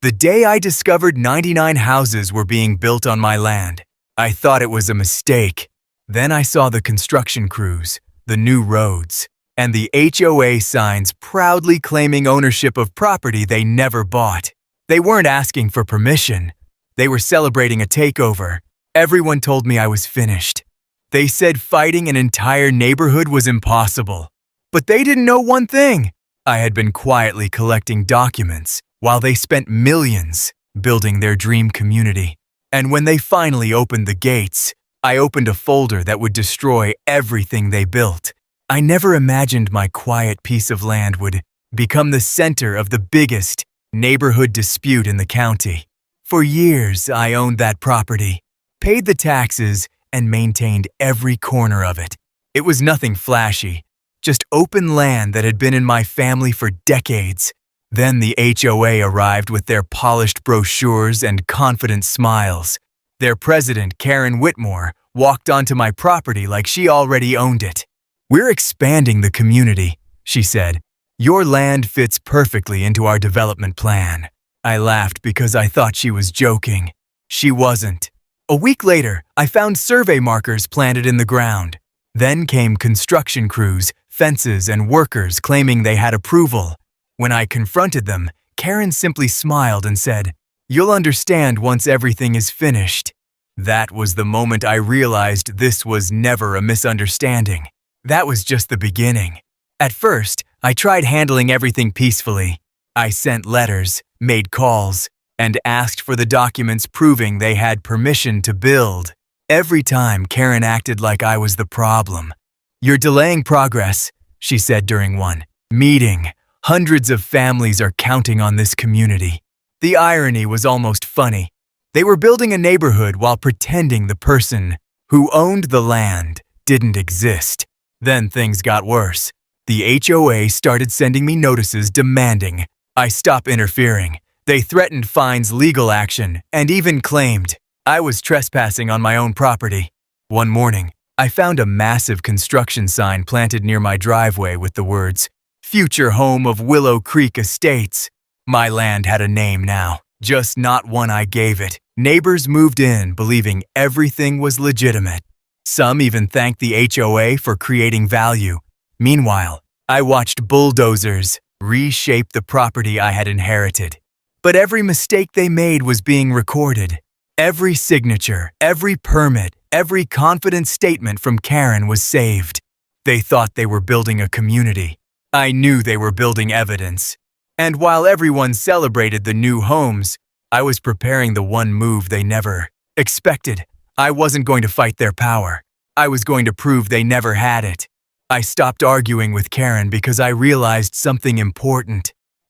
The day I discovered 99 houses were being built on my land, I thought it was a mistake. Then I saw the construction crews, the new roads, and the HOA signs proudly claiming ownership of property they never bought. They weren't asking for permission. They were celebrating a takeover. Everyone told me I was finished. They said fighting an entire neighborhood was impossible. But they didn't know one thing. I had been quietly collecting documents while they spent millions building their dream community. And when they finally opened the gates, I opened a folder that would destroy everything they built. I never imagined my quiet piece of land would become the center of the biggest neighborhood dispute in the county. For years, I owned that property, paid the taxes, and maintained every corner of it. It was nothing flashy, just open land that had been in my family for decades. Then the HOA arrived with their polished brochures and confident smiles. Their president, Karen Whitmore, walked onto my property like she already owned it. "We're expanding the community," she said. "Your land fits perfectly into our development plan." I laughed because I thought she was joking. She wasn't. A week later, I found survey markers planted in the ground. Then came construction crews, fences, and workers claiming they had approval. When I confronted them, Karen simply smiled and said, "You'll understand once everything is finished." That was the moment I realized this was never a misunderstanding. That was just the beginning. At first, I tried handling everything peacefully. I sent letters, made calls, and asked for the documents proving they had permission to build. Every time, Karen acted like I was the problem. "You're delaying progress," she said during one meeting. "Hundreds of families are counting on this community." The irony was almost funny. They were building a neighborhood while pretending the person who owned the land didn't exist. Then things got worse. The HOA started sending me notices demanding I stop interfering. They threatened fines, legal action, and even claimed I was trespassing on my own property. One morning, I found a massive construction sign planted near my driveway with the words, "Future home of Willow Creek Estates." My land had a name now, just not one I gave it. Neighbors moved in believing everything was legitimate. Some even thanked the HOA for creating value. Meanwhile, I watched bulldozers reshape the property I had inherited. But every mistake they made was being recorded. Every signature, every permit, every confident statement from Karen was saved. They thought they were building a community. I knew they were building evidence. And while everyone celebrated the new homes, I was preparing the one move they never expected. I wasn't going to fight their power. I was going to prove they never had it. I stopped arguing with Karen because I realized something important.